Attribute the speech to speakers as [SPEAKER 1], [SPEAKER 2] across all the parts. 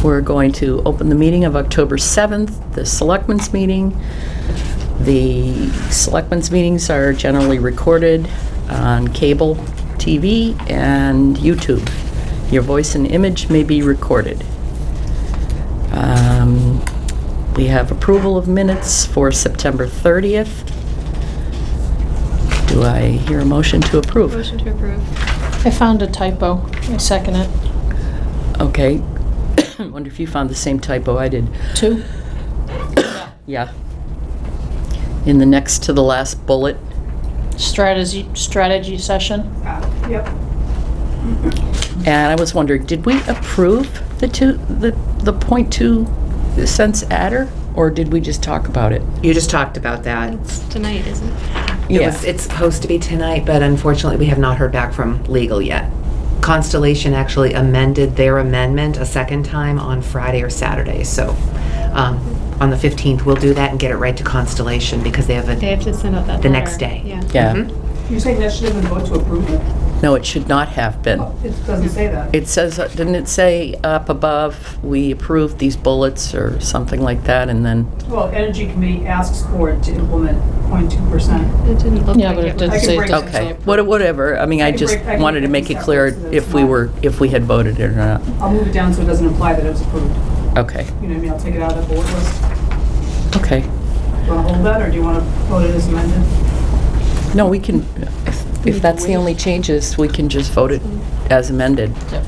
[SPEAKER 1] We're going to open the meeting of October 7th, the Selectmen's meeting. The Selectmen's meetings are generally recorded on cable TV and YouTube. Your voice and image may be recorded. We have approval of minutes for September 30th. Do I hear a motion to approve?
[SPEAKER 2] Motion to approve.
[SPEAKER 3] I found a typo. I second it.
[SPEAKER 1] Okay. I wonder if you found the same typo I did.
[SPEAKER 3] 2.
[SPEAKER 1] Yeah. In the next to the last bullet.
[SPEAKER 3] Strategy session.
[SPEAKER 4] Yep.
[SPEAKER 1] And I was wondering, did we approve the 0.2 cents adder, or did we just talk about it?
[SPEAKER 5] You just talked about that.
[SPEAKER 2] It's tonight, isn't it?
[SPEAKER 5] It's supposed to be tonight, but unfortunately we have not heard back from legal yet. Constellation actually amended their amendment a second time on Friday or Saturday, so on the 15th we'll do that and get it right to Constellation because they have
[SPEAKER 2] They have to send out that
[SPEAKER 5] the
[SPEAKER 2] letter.
[SPEAKER 5] next day.
[SPEAKER 2] Yeah.
[SPEAKER 1] Yeah.
[SPEAKER 5] Mhm.
[SPEAKER 4] You're saying that should have been voted to approve it?
[SPEAKER 1] No, it should not have been.
[SPEAKER 4] Oh, it doesn't say that.
[SPEAKER 1] It says, didn't it say up above, we approved these bullets or something like that, and then,
[SPEAKER 4] Well, Energy Committee asks for it to implement 0.2%.
[SPEAKER 2] It didn't look
[SPEAKER 3] Yeah,
[SPEAKER 2] like
[SPEAKER 3] but it
[SPEAKER 2] it
[SPEAKER 3] didn't
[SPEAKER 2] was.
[SPEAKER 4] I can
[SPEAKER 3] say it
[SPEAKER 4] break
[SPEAKER 3] doesn't
[SPEAKER 4] it.
[SPEAKER 3] say
[SPEAKER 1] okay,
[SPEAKER 3] approved.
[SPEAKER 1] whatever. I mean, I
[SPEAKER 4] I can
[SPEAKER 1] just
[SPEAKER 4] break- I can
[SPEAKER 1] wanted to
[SPEAKER 4] break
[SPEAKER 1] make
[SPEAKER 4] these
[SPEAKER 1] it
[SPEAKER 4] up
[SPEAKER 1] clear
[SPEAKER 4] so that
[SPEAKER 1] if
[SPEAKER 4] it's
[SPEAKER 1] we
[SPEAKER 4] not-
[SPEAKER 1] were, if we had voted it or not.
[SPEAKER 4] I'll move it down so it doesn't imply that it was approved.
[SPEAKER 1] Okay,
[SPEAKER 4] You know what I mean? I'll take it out of the bullet list.
[SPEAKER 1] okay.
[SPEAKER 4] Do you want to hold that, or do you want to vote it as amended?
[SPEAKER 1] No, we can, if that's the only changes, we can just vote it as amended.
[SPEAKER 3] Yep.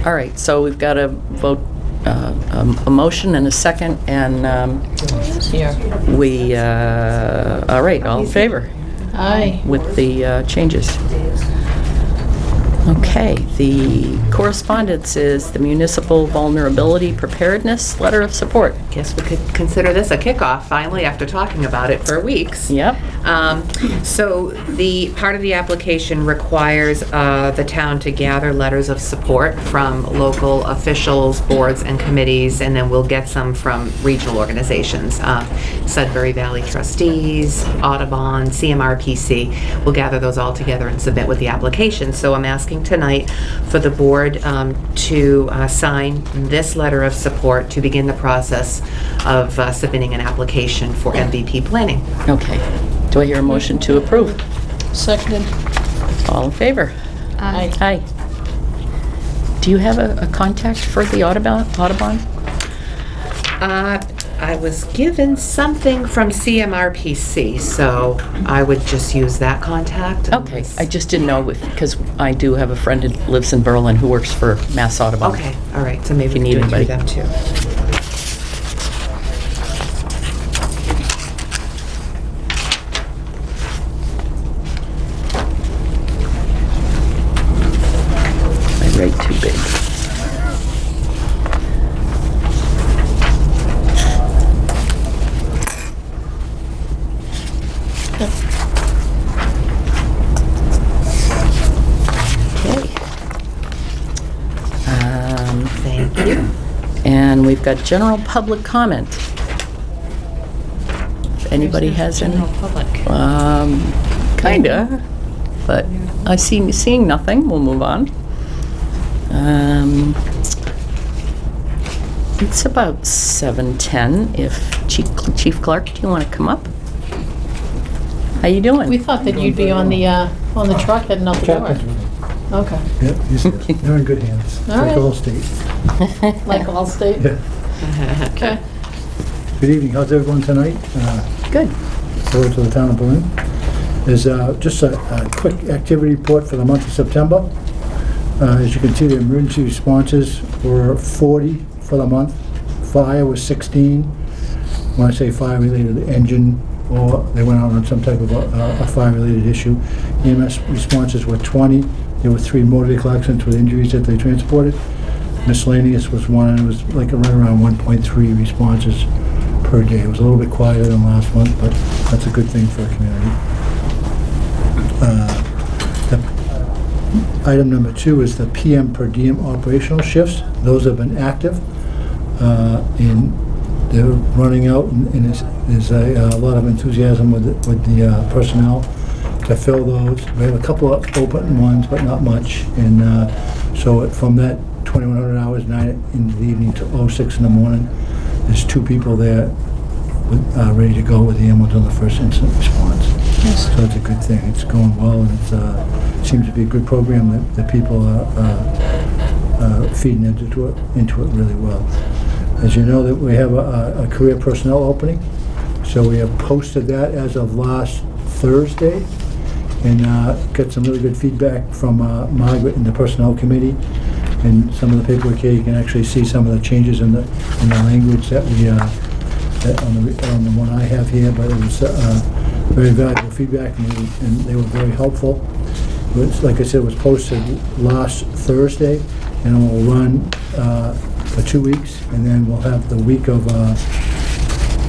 [SPEAKER 1] All right, so we've got a vote, a motion and a second, and
[SPEAKER 3] It's here.
[SPEAKER 1] we, all right, all in favor
[SPEAKER 3] Aye.
[SPEAKER 1] with the changes? Okay, the correspondence is the Municipal Vulnerability Preparedness Letter of Support.
[SPEAKER 5] Guess we could consider this a kickoff finally after talking about it for weeks.
[SPEAKER 1] Yep.
[SPEAKER 5] So the part of the application requires the town to gather letters of support from local officials, boards, and committees, and then we'll get some from regional organizations. Sudbury Valley Trustees, Audubon, CMRPC. We'll gather those all together and submit with the application. So I'm asking tonight for the board to sign this letter of support to begin the process of submitting an application for MVP planning.
[SPEAKER 1] Okay. Do I hear a motion to approve?
[SPEAKER 3] Seconded.
[SPEAKER 1] All in favor?
[SPEAKER 3] Aye.
[SPEAKER 1] Aye. Do you have a contact for the Audubon?
[SPEAKER 5] I was given something from CMRPC, so I would just use that contact.
[SPEAKER 1] Okay, I just didn't know because I do have a friend who lives in Berlin who works for Mass Audubon.
[SPEAKER 5] Okay, all right, so maybe
[SPEAKER 1] If you
[SPEAKER 5] we
[SPEAKER 1] need
[SPEAKER 5] can do it through
[SPEAKER 1] anybody.
[SPEAKER 5] them too.
[SPEAKER 1] I write too big. Okay.
[SPEAKER 5] Thank you.
[SPEAKER 1] And we've got general public comment. If anybody has any?
[SPEAKER 2] General public.
[SPEAKER 1] Kinda, but seeing nothing, we'll move on. It's about 7:10. If Chief Clark, do you want to come up? How you doing?
[SPEAKER 3] We thought that you'd be on the truck heading out the
[SPEAKER 6] Chat
[SPEAKER 3] door.
[SPEAKER 6] with me.
[SPEAKER 3] Okay.
[SPEAKER 6] Yep, he's there. They're in good hands.
[SPEAKER 3] All
[SPEAKER 6] Like
[SPEAKER 3] right.
[SPEAKER 6] Allstate.
[SPEAKER 3] Like Allstate?
[SPEAKER 6] Yeah.
[SPEAKER 3] Okay.
[SPEAKER 6] Good evening. How's everyone tonight?
[SPEAKER 1] Good.
[SPEAKER 6] Hello to the town of Berlin. There's just a quick activity report for the month of September. As you can see, the emergency responses were 40 for the month. Fire was 16. When I say fire-related, the engine, or they went out on some type of a fire-related issue. EMS responses were 20. There were 3 motor vehicle accidents with injuries that they transported. Miscellaneous was 1, and it was like right around 1.3 responses per day. It was a little bit quieter than last month, but that's a good thing for a community. Item number 2 is the PM per diem operational shifts. Those have been active, and they're running out, and there's a lot of enthusiasm with the personnel to fill those. We have a couple of open ones, but not much, and so from that 2,100 hours, 9 in the evening to 06 in the morning. There's 2 people there ready to go with the ambulance on the first incident response.
[SPEAKER 3] Yes.
[SPEAKER 6] So it's a good thing. It's going well, and it seems to be a good program that people are feeding into it really well. As you know, that we have a career personnel opening, so we have posted that as of last Thursday, and got some really good feedback from Margaret and the personnel committee. And some of the paperwork here, you can actually see some of the changes in the language that we on the one I have here, but it was very valuable feedback, and they were very helpful. Like I said, it was posted last Thursday, and it will run for 2 weeks, and then we'll have the week of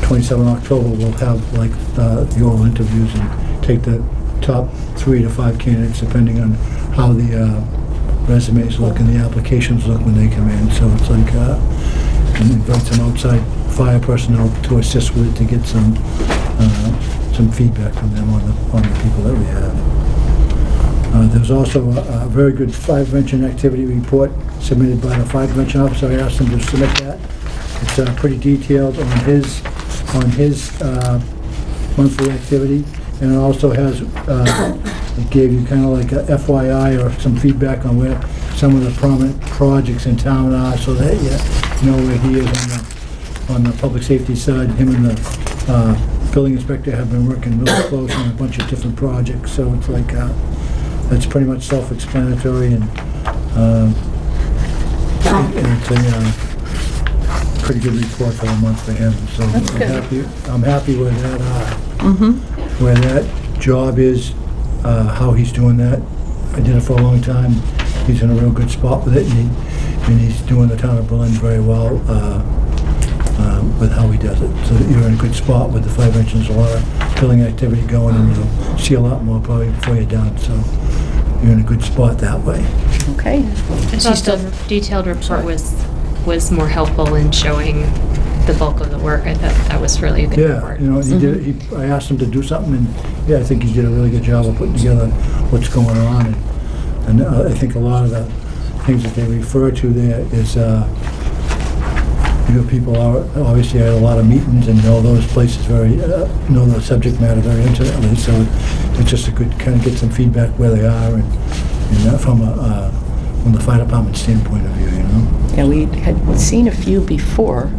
[SPEAKER 6] 27 October, we'll have like the oral interviews and take the top 3 to 5 candidates, depending on how the resumes look and the applications look when they come in. So it's like, and invite some outside fire personnel to assist with it to get some feedback from them on the people that we have. There's also a very good fire prevention activity report submitted by the fire prevention officer. I asked him to submit that. It's pretty detailed on his monthly activity, and it also has it gave you kind of like a FYI or some feedback on where some of the prominent projects in town are, so that you know where he is on the public safety side. Him and the building inspector have been working really close on a bunch of different projects, so it's like that's pretty much self-explanatory, and it's a pretty good report for a month for him. So I'm happy where that where that job is, how he's doing that. I did it for a long time. He's in a real good spot with it, and he's doing the town of Berlin very well with how he does it. So you're in a good spot with the fire prevention. There's a lot of building activity going, and you'll see a lot more probably before you're done. So you're in a good spot that way.
[SPEAKER 1] Okay.
[SPEAKER 2] I thought the detailed report was more helpful in showing the bulk of the work. I thought that was really a good
[SPEAKER 6] Yeah,
[SPEAKER 2] report.
[SPEAKER 6] you know, he did. I asked him to do something, and yeah, I think he did a really good job of putting together what's going on, and I think a lot of the things that they refer to there is, people are obviously at a lot of meetings and know those places very, know the subject matter very intimately, so it's just a good kind of get some feedback where they are, and from the fire department standpoint of view, you know.
[SPEAKER 1] Yeah, we had seen a few before,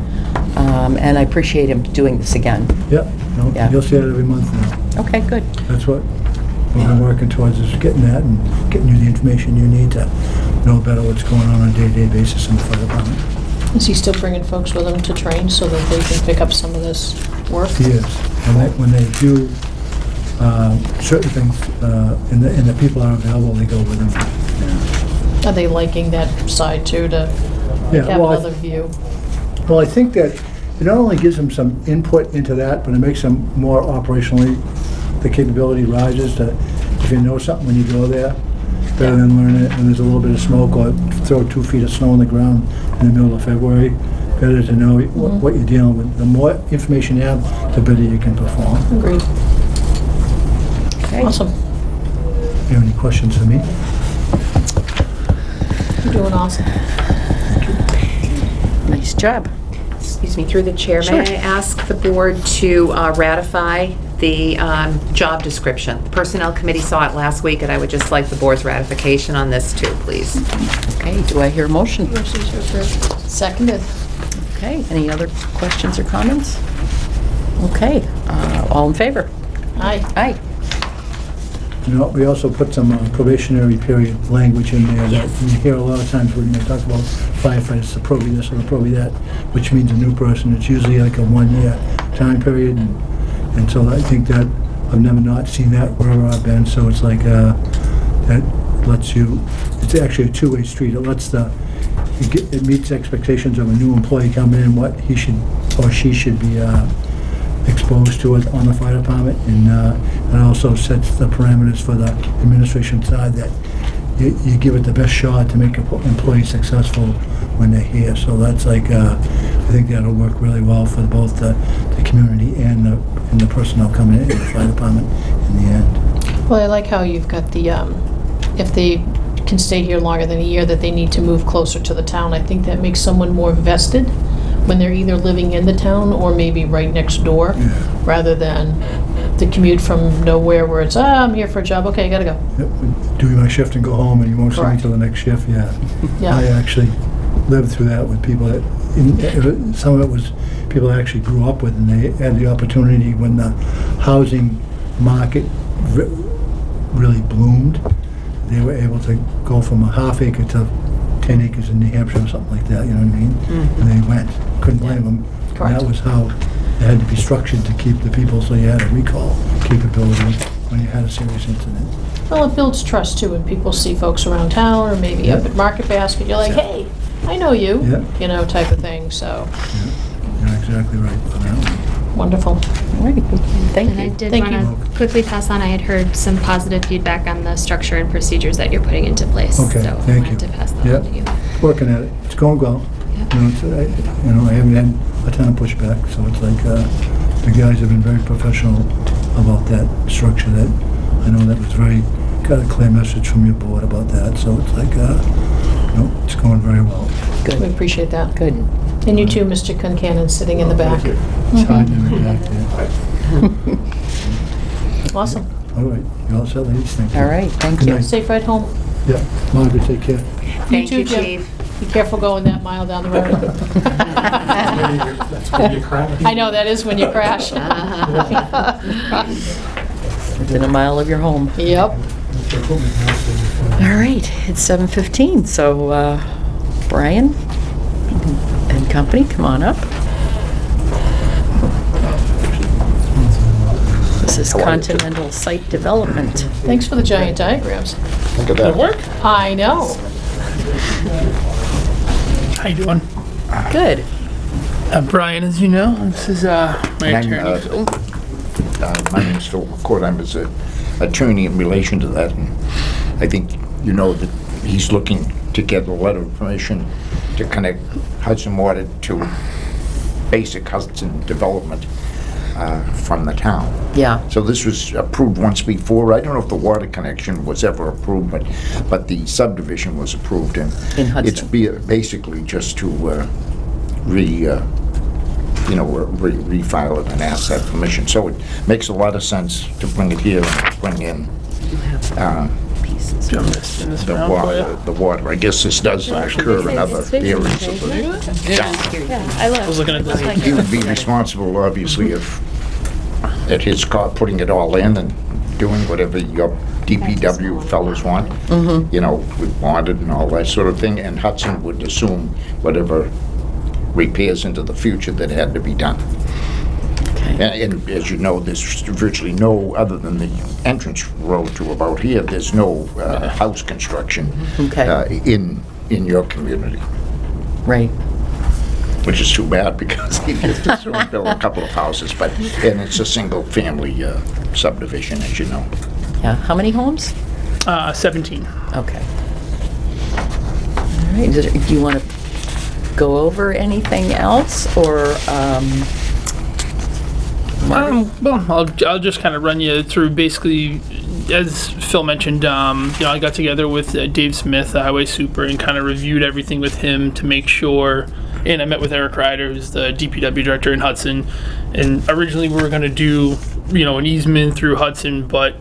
[SPEAKER 1] and I appreciate him doing this again.
[SPEAKER 6] Yeah, no,
[SPEAKER 1] Yeah.
[SPEAKER 6] you'll see it every month now.
[SPEAKER 1] Okay, good.
[SPEAKER 6] That's what we've been working towards, is getting that and getting you the information you need to know better what's going on a day-to-day basis in the fire department.
[SPEAKER 3] Is he still bringing folks with him to train so that they can pick up some of this work?
[SPEAKER 6] He is. When they do certain things, and the people are available, they go with them.
[SPEAKER 3] Are they liking that side too, to
[SPEAKER 6] Yeah,
[SPEAKER 3] have
[SPEAKER 6] well,
[SPEAKER 3] another view?
[SPEAKER 6] Well, I think that it not only gives them some input into that, but it makes them more operationally, the capability rises to, if you know something when you go there, better than learning it when there's a little bit of smoke, or throw 2 feet of snow on the ground in the middle of February. Better to know what you're dealing with. The more information you have, the better you can perform.
[SPEAKER 3] Agreed.
[SPEAKER 1] Okay.
[SPEAKER 3] Awesome.
[SPEAKER 6] You have any questions for me?
[SPEAKER 3] You're doing awesome.
[SPEAKER 1] Nice job.
[SPEAKER 5] Excuse me, through the chair,
[SPEAKER 1] Sure.
[SPEAKER 5] may I ask the board to ratify the job description? The Personnel Committee saw it last week, and I would just like the board's ratification on this too, please.
[SPEAKER 1] Okay, do I hear a motion?
[SPEAKER 3] Motion to approve. Seconded.
[SPEAKER 1] Okay, any other questions or comments? Okay, all in favor?
[SPEAKER 3] Aye.
[SPEAKER 1] Aye.
[SPEAKER 6] You know, we also put some probationary period language in there that
[SPEAKER 5] Yes.
[SPEAKER 6] you hear a lot of times when they talk about firefighters, the probie this or the probie that, which means a new person. It's usually like a 1-year time period, and so I think that I've never not seen that wherever I've been. So it's like that lets you. It's actually a two-way street. It lets it meets expectations of a new employee coming in, what he should or she should be exposed to it on the fire department, and it also sets the parameters for the administration side that you give it the best shot to make an employee successful when they're here. So that's like, I think that'll work really well for both the community and the personnel coming in the fire department in the end.
[SPEAKER 3] Well, I like how you've got the, if they can stay here longer than a year, that they need to move closer to the town. I think that makes someone more vested when they're either living in the town or maybe right next door, rather than the commute from nowhere where it's, I'm here for a job, okay, I gotta go.
[SPEAKER 6] Yep, do my shift and go home, and you won't see me
[SPEAKER 3] Correct.
[SPEAKER 6] till the next shift, yeah.
[SPEAKER 3] Yeah.
[SPEAKER 6] I actually lived through that with people that, some of it was people I actually grew up with, and they had the opportunity when the housing market really bloomed. They were able to go from a half acre to 10 acres in New Hampshire or something like that, you know what I mean? And they went, couldn't blame them.
[SPEAKER 3] Correct.
[SPEAKER 6] That was how it had to be structured to keep the people, so you had a recall capability when you had a serious incident.
[SPEAKER 3] Well, it builds trust too, when people see folks around town, or maybe up
[SPEAKER 6] Yeah.
[SPEAKER 3] at Market Basket, you're like, hey, I know you,
[SPEAKER 6] Yeah.
[SPEAKER 3] you know, type of thing, so,
[SPEAKER 6] You're exactly right on that one.
[SPEAKER 3] wonderful.
[SPEAKER 1] All right, thank
[SPEAKER 2] And I
[SPEAKER 1] you.
[SPEAKER 2] did
[SPEAKER 3] Thank
[SPEAKER 2] want
[SPEAKER 6] you.
[SPEAKER 2] to quickly pass on, I had heard some positive feedback on the structure and procedures that you're putting into place.
[SPEAKER 6] Okay,
[SPEAKER 2] So I
[SPEAKER 6] thank
[SPEAKER 2] wanted
[SPEAKER 6] you.
[SPEAKER 2] to pass that
[SPEAKER 6] Yeah.
[SPEAKER 2] on to you.
[SPEAKER 6] Working at it. It's going well.
[SPEAKER 2] Yeah.
[SPEAKER 6] You know, I haven't had a ton of pushback, so it's like, the guys have been very professional about that structure. That, I know that was got a clear message from your board about that, so it's like, it's going very well.
[SPEAKER 3] We
[SPEAKER 1] Good,
[SPEAKER 3] appreciate that.
[SPEAKER 1] good.
[SPEAKER 3] And you too, Mr. Concanon, sitting in the back.
[SPEAKER 6] Thank you. It's hard to react there.
[SPEAKER 3] Awesome.
[SPEAKER 6] All right, you all set, ladies? Thank you.
[SPEAKER 1] All right, thank
[SPEAKER 6] Good
[SPEAKER 1] you.
[SPEAKER 6] night.
[SPEAKER 3] Safe ride home.
[SPEAKER 6] Yeah, Margaret, take care.
[SPEAKER 5] Thank
[SPEAKER 3] too,
[SPEAKER 5] you,
[SPEAKER 3] Jim.
[SPEAKER 5] Chief.
[SPEAKER 3] Be careful going that mile down the road.
[SPEAKER 7] That's when you crash.
[SPEAKER 3] I know, that is when you crash.
[SPEAKER 1] Within a mile of your home.
[SPEAKER 3] Yep.
[SPEAKER 1] All right, it's 7:15, so Brian and company, come on up. This is Continental Site Development.
[SPEAKER 3] Thanks for the giant diagrams.
[SPEAKER 7] Look at that.
[SPEAKER 8] Work?
[SPEAKER 3] I know.
[SPEAKER 8] How you doing?
[SPEAKER 1] Good.
[SPEAKER 8] Brian, as you know, this is my
[SPEAKER 7] And I'm,
[SPEAKER 8] attorney, Phil.
[SPEAKER 7] My name's Phil McCourt. I'm his attorney in relation to that. And I think you know that he's looking to get a letter of permission to connect Hudson Water to basic Hudson development from the town.
[SPEAKER 1] Yeah,
[SPEAKER 7] So this was approved once before. I don't know if the water connection was ever approved, but the subdivision was approved. And
[SPEAKER 1] In Hudson.
[SPEAKER 7] it's basically just to refile it and ask that permission. So it makes a lot of sense to bring it here and bring in
[SPEAKER 1] pieces.
[SPEAKER 8] Do you want me to spin this
[SPEAKER 7] the
[SPEAKER 8] around for
[SPEAKER 7] water.
[SPEAKER 8] you?
[SPEAKER 7] The water. I guess this does occur in other areas of the town.
[SPEAKER 8] I was looking at this.
[SPEAKER 7] He would be responsible, obviously, if, at his cost, putting it all in and doing whatever your DPW fellows want, you know, with bonded and all that sort of thing, and Hudson would assume whatever repairs into the future that had to be done.
[SPEAKER 1] Okay.
[SPEAKER 7] And as you know, there's virtually no, other than the entrance road to about here, there's no house construction
[SPEAKER 1] Okay.
[SPEAKER 7] in your community,
[SPEAKER 1] Right.
[SPEAKER 7] which is too bad because he just soon built a couple of houses, and it's a single-family subdivision, as you know.
[SPEAKER 1] Yeah, how many homes?
[SPEAKER 8] 17.
[SPEAKER 1] Okay. All right, do you want to go over anything else, or,
[SPEAKER 8] Well, I'll just kind of run you through basically, as Phil mentioned, I got together with Dave Smith, the highway super, and kind of reviewed everything with him to make sure, and I met with Eric Ryder, who's the DPW director in Hudson, and originally we were going to do, an easement through Hudson, but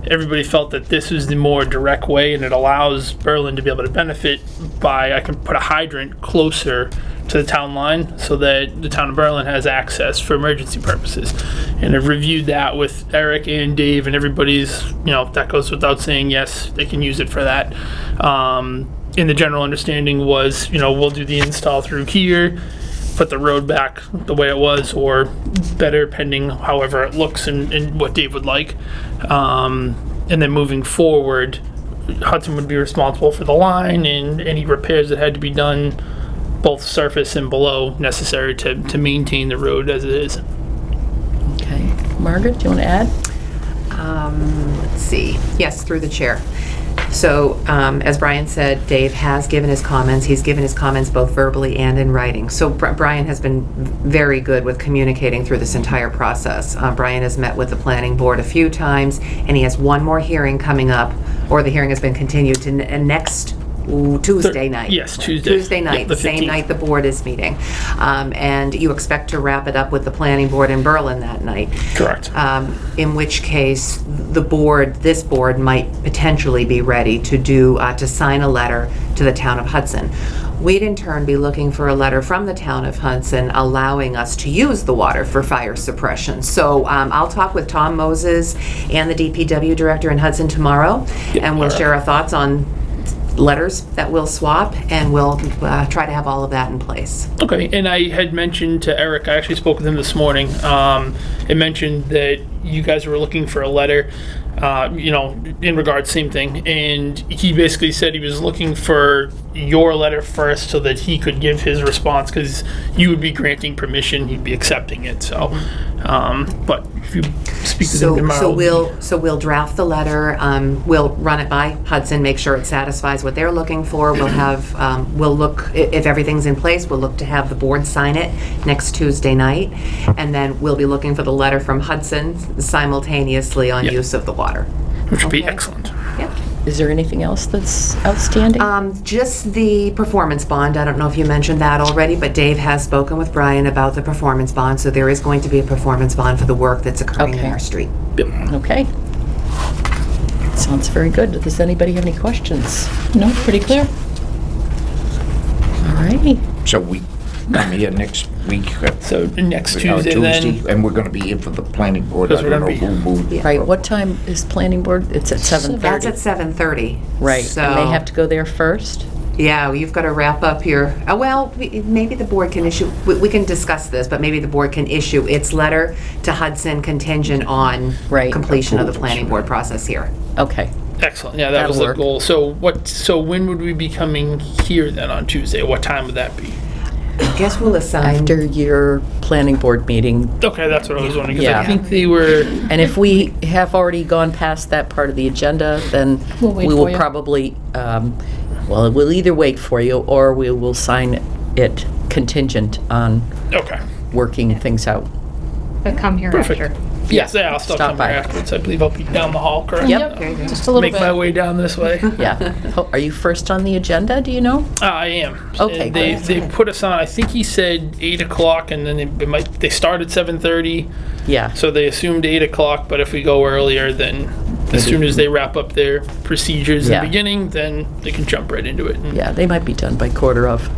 [SPEAKER 8] everybody felt that this is the more direct way, and it allows Berlin to be able to benefit by, I can put a hydrant closer to the town line so that the town of Berlin has access for emergency purposes. And I've reviewed that with Eric and Dave, and everybody's, that goes without saying, yes, they can use it for that. And the general understanding was, we'll do the install through here, put the road back the way it was, or better, pending however it looks and what Dave would like. And then moving forward, Hudson would be responsible for the line and any repairs that had to be done, both surface and below, necessary to maintain the road as it is.
[SPEAKER 1] okay. Margaret, do you want to add?
[SPEAKER 5] Let's see. Yes, through the chair. So, as Brian said, Dave has given his comments. He's given his comments both verbally and in writing. So Brian has been very good with communicating through this entire process. Brian has met with the planning board a few times, and he has one more hearing coming up or the hearing has been continued to next Tuesday night.
[SPEAKER 8] Yes, Tuesday.
[SPEAKER 5] Tuesday night,
[SPEAKER 8] Yep, the
[SPEAKER 5] same
[SPEAKER 8] 15th.
[SPEAKER 5] night the board is meeting. And you expect to wrap it up with the planning board in Berlin that night.
[SPEAKER 8] Correct.
[SPEAKER 5] In which case, this board might potentially be ready to sign a letter to the town of Hudson. We'd in turn be looking for a letter from the town of Hudson allowing us to use the water for fire suppression. So I'll talk with Tom Moses and the DPW director in Hudson tomorrow, and we'll share our thoughts on letters that we'll swap, and we'll try to have all of that in place.
[SPEAKER 8] Okay, and I had mentioned to Eric, I actually spoke with him this morning, it mentioned that you guys were looking for a letter, in regards, same thing, and he basically said he was looking for your letter first so that he could give his response, because you would be granting permission, he'd be accepting it, so, but if you speak to them tomorrow.
[SPEAKER 5] So we'll draft the letter, we'll run it by Hudson, make sure it satisfies what they're looking for. We'll have, we'll look, if everything's in place, we'll look to have the board sign it next Tuesday night. And then we'll be looking for the letter from Hudson simultaneously on
[SPEAKER 8] Yeah.
[SPEAKER 5] use of the water.
[SPEAKER 8] Which would be
[SPEAKER 5] Okay.
[SPEAKER 8] excellent.
[SPEAKER 5] Yep.
[SPEAKER 1] Is there anything else that's outstanding?
[SPEAKER 5] Just the performance bond. I don't know if you mentioned that already, but Dave has spoken with Brian about the performance bond, so there is going to be a performance bond for the work that's occurring in
[SPEAKER 1] Okay.
[SPEAKER 5] our street.
[SPEAKER 1] Okay. Sounds very good. Does anybody have any questions?
[SPEAKER 3] No, pretty clear.
[SPEAKER 1] All righty.
[SPEAKER 7] So we come here next week.
[SPEAKER 8] So next
[SPEAKER 7] or
[SPEAKER 8] Tuesday then,
[SPEAKER 7] and we're gonna be here for the planning board. I
[SPEAKER 8] Because we're
[SPEAKER 7] don't know
[SPEAKER 8] gonna
[SPEAKER 7] who moved.
[SPEAKER 5] Yeah.
[SPEAKER 1] Right, what time is planning board? It's at 7:30.
[SPEAKER 5] That's at 7:30.
[SPEAKER 1] Right,
[SPEAKER 5] So,
[SPEAKER 1] and they have to go there first?
[SPEAKER 5] yeah, you've got to wrap up your, maybe the board can issue, we can discuss this, but maybe the board can issue its letter to Hudson contingent on
[SPEAKER 1] Right.
[SPEAKER 5] completion of the
[SPEAKER 7] Approvals.
[SPEAKER 5] planning board process here.
[SPEAKER 1] Okay.
[SPEAKER 8] excellent, yeah, that was the
[SPEAKER 1] That'll work.
[SPEAKER 8] goal. So when would we be coming here then on Tuesday? What time would that be?
[SPEAKER 5] I guess we'll assign.
[SPEAKER 1] After your planning board meeting.
[SPEAKER 8] Okay, that's what I was wondering, because
[SPEAKER 1] Yeah.
[SPEAKER 8] I think they were,
[SPEAKER 1] And if we have already gone past that part of the agenda, then
[SPEAKER 3] We'll wait
[SPEAKER 1] we
[SPEAKER 3] for
[SPEAKER 1] will
[SPEAKER 3] you.
[SPEAKER 1] probably, well, we'll either wait for you or we will sign it contingent on
[SPEAKER 8] okay.
[SPEAKER 1] working things out.
[SPEAKER 2] But come here
[SPEAKER 8] Perfect.
[SPEAKER 2] after.
[SPEAKER 8] Yes, yeah, I'll still
[SPEAKER 1] Stop
[SPEAKER 8] come
[SPEAKER 1] by.
[SPEAKER 8] here afterwards. I believe I'll be down the hall, correct?
[SPEAKER 1] Yep.
[SPEAKER 5] Very good.
[SPEAKER 3] Just a little
[SPEAKER 8] Make
[SPEAKER 3] bit.
[SPEAKER 8] my way down this way.
[SPEAKER 1] Yeah. Oh, are you first on the agenda, do you know?
[SPEAKER 8] I am.
[SPEAKER 1] Okay,
[SPEAKER 8] And they
[SPEAKER 1] great.
[SPEAKER 8] they put us on. I think he said 8 o'clock, and then they start at 7:30.
[SPEAKER 1] Yeah.
[SPEAKER 8] So they assumed 8 o'clock. But if we go earlier, then as soon as they wrap up their procedures in
[SPEAKER 1] Yeah.
[SPEAKER 8] the beginning, then they can jump right into it. And
[SPEAKER 1] Yeah, they might be done by quarter of.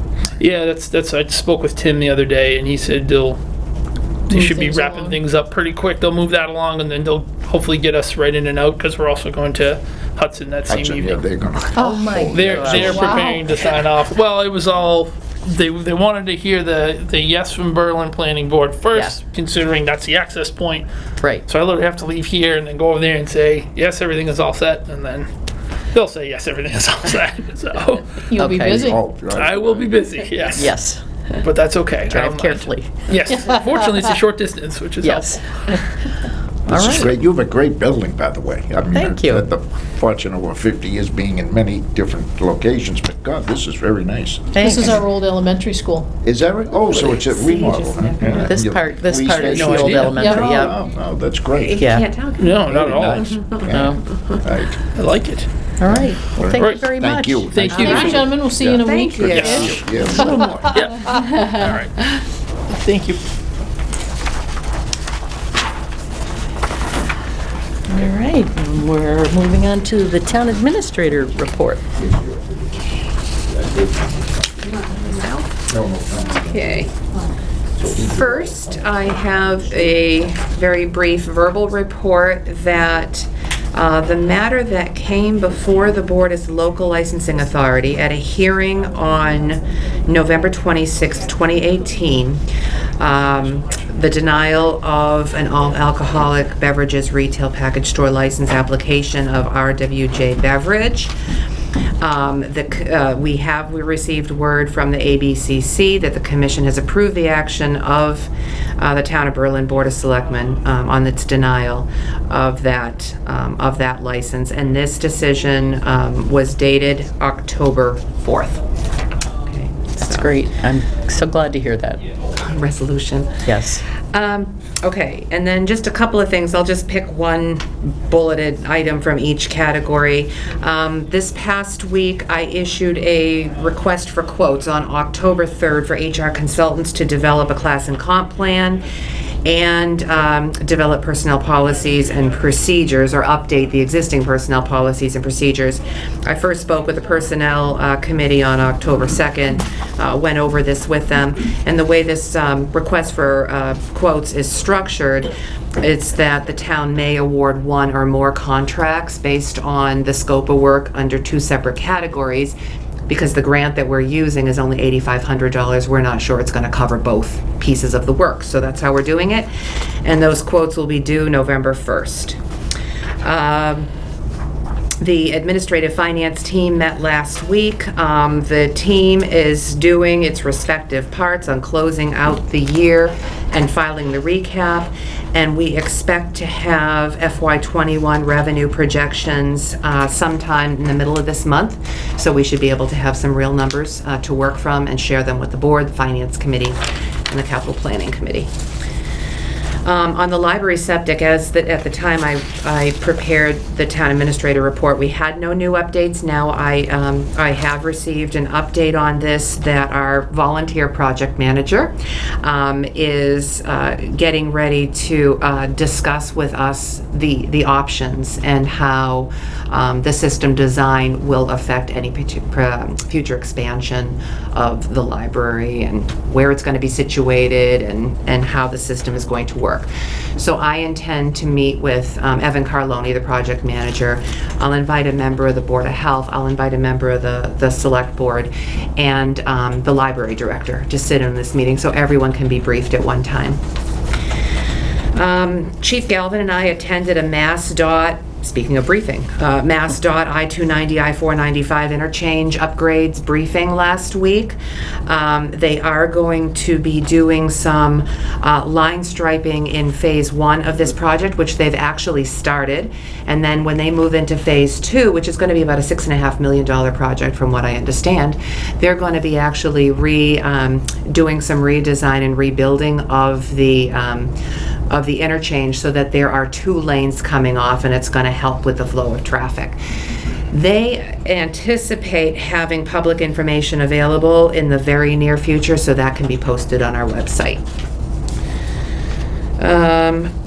[SPEAKER 8] yeah, that's. I spoke with Tim the other day, and he said they
[SPEAKER 3] Move
[SPEAKER 8] should be
[SPEAKER 3] things
[SPEAKER 8] wrapping
[SPEAKER 3] along.
[SPEAKER 8] things up pretty quick. They'll move that along, and then they'll hopefully get us right in and out, because we're also going to Hudson that same
[SPEAKER 7] Hudson, yeah,
[SPEAKER 8] evening.
[SPEAKER 7] they're gonna.
[SPEAKER 1] Oh, my
[SPEAKER 8] They're
[SPEAKER 1] gosh.
[SPEAKER 8] preparing to sign off. Well, it was all they wanted to hear the yes from Berlin Planning Board first,
[SPEAKER 1] Yeah.
[SPEAKER 8] considering that's the access point.
[SPEAKER 1] Right.
[SPEAKER 8] So I literally have to leave here and then go over there and say yes, everything is all set, and then they'll say yes, everything is all set. So
[SPEAKER 3] You'll be
[SPEAKER 1] Okay.
[SPEAKER 3] busy.
[SPEAKER 7] Oh, right.
[SPEAKER 8] I will be busy. Yes.
[SPEAKER 1] Yes.
[SPEAKER 8] But that's okay. I
[SPEAKER 1] Drive
[SPEAKER 8] don't mind.
[SPEAKER 1] carefully.
[SPEAKER 8] Yes. Fortunately, it's a short distance, which is
[SPEAKER 1] Yes.
[SPEAKER 8] helpful.
[SPEAKER 1] All
[SPEAKER 7] This is
[SPEAKER 1] right.
[SPEAKER 7] great. You have a great building, by the way. I mean,
[SPEAKER 1] Thank you.
[SPEAKER 7] I've had the fortune over 50 years being in many different locations, but God, this is very nice.
[SPEAKER 3] This is
[SPEAKER 1] Thanks.
[SPEAKER 3] our old elementary school.
[SPEAKER 7] Is that right? Oh, so it's a remodel. huh? Yeah.
[SPEAKER 1] This
[SPEAKER 7] You-
[SPEAKER 1] part is
[SPEAKER 7] police
[SPEAKER 1] the
[SPEAKER 7] station?
[SPEAKER 1] old
[SPEAKER 8] idea.
[SPEAKER 1] elementary,
[SPEAKER 7] Oh,
[SPEAKER 1] yeah.
[SPEAKER 7] oh, that's great.
[SPEAKER 1] Yeah.
[SPEAKER 5] Can't tell.
[SPEAKER 8] No, not at all.
[SPEAKER 7] Nice.
[SPEAKER 1] No.
[SPEAKER 7] Right.
[SPEAKER 8] I like it.
[SPEAKER 1] All right. Well, thank you
[SPEAKER 8] Right.
[SPEAKER 1] very much.
[SPEAKER 7] Thank you.
[SPEAKER 8] Thank you.
[SPEAKER 3] Thank you, gentlemen. We'll see you in a
[SPEAKER 5] Thank
[SPEAKER 3] week.
[SPEAKER 5] you.
[SPEAKER 8] Yes.
[SPEAKER 7] Yeah, a little more.
[SPEAKER 8] Yeah. All right. Thank you.
[SPEAKER 1] All right, and we're moving on to the town administrator report.
[SPEAKER 5] Okay. First, I have a very brief verbal report that the matter that came before the board as the local licensing authority at a hearing on November 26, 2018, the denial of an all-alcoholic beverages retail package store license application of RWJ Beverage. We received word from the ABCC that the commission has approved the action of the Town of Berlin Board of Selectmen on its denial of that license, and this decision was dated October 4th. Okay,
[SPEAKER 1] That's great. I'm so glad to hear that.
[SPEAKER 5] resolution.
[SPEAKER 1] Yes.
[SPEAKER 5] Okay, and then just a couple of things. I'll just pick one bulleted item from each category. This past week, I issued a request for quotes on October 3rd for HR consultants to develop a class and comp plan and develop personnel policies and procedures, or update the existing personnel policies and procedures. I first spoke with the Personnel Committee on October 2nd, went over this with them, and the way this request for quotes is structured, it's that the town may award one or more contracts based on the scope of work under two separate categories. Because the grant that we're using is only $8,500, we're not sure it's going to cover both pieces of the work. So that's how we're doing it. And those quotes will be due November 1st. The administrative finance team met last week. The team is doing its respective parts on closing out the year and filing the recap. And we expect to have FY21 revenue projections sometime in the middle of this month. So we should be able to have some real numbers to work from and share them with the board, the finance committee, and the capital planning committee. On the library septic, at the time I prepared the town administrator report, we had no new updates. Now I have received an update on this, that our volunteer project manager is getting ready to discuss with us the options and how the system design will affect any future expansion of the library, and where it's going to be situated, and how the system is going to work. So I intend to meet with Evan Carloni, the project manager. I'll invite a member of the Board of Health. I'll invite a member of the Select Board, and the library director to sit in this meeting so everyone can be briefed at one time. Chief Galvin and I attended a MassDOT, speaking of briefing, MassDOT I-290, I-495 interchange upgrades briefing last week. They are going to be doing some line striping in phase 1 of this project, which they've actually started. And then when they move into phase 2, which is going to be about a $6.5 million project from what I understand, they're going to be actually doing some redesign and rebuilding of the interchange so that there are 2 lanes coming off, and it's going to help with the flow of traffic. They anticipate having public information available in the very near future, so that can be posted on our website.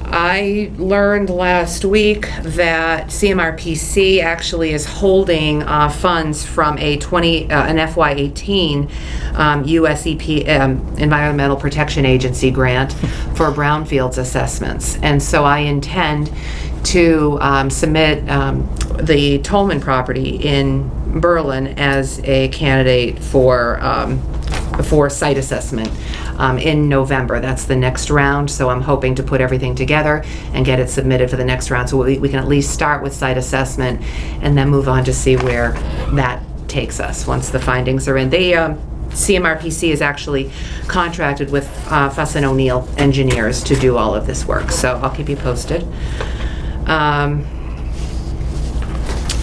[SPEAKER 5] I learned last week that CMRPC actually is holding funds from an FY18 US Environmental Protection Agency grant for brownfields assessments. And so I intend to submit the Tolman property in Berlin as a candidate for site assessment in November. That's the next round, so I'm hoping to put everything together and get it submitted for the next round, so we can at least start with site assessment and then move on to see where that takes us once the findings are in. CMRPC is actually contracted with Fuss & O'Neill engineers to do all of this work, so I'll keep you posted.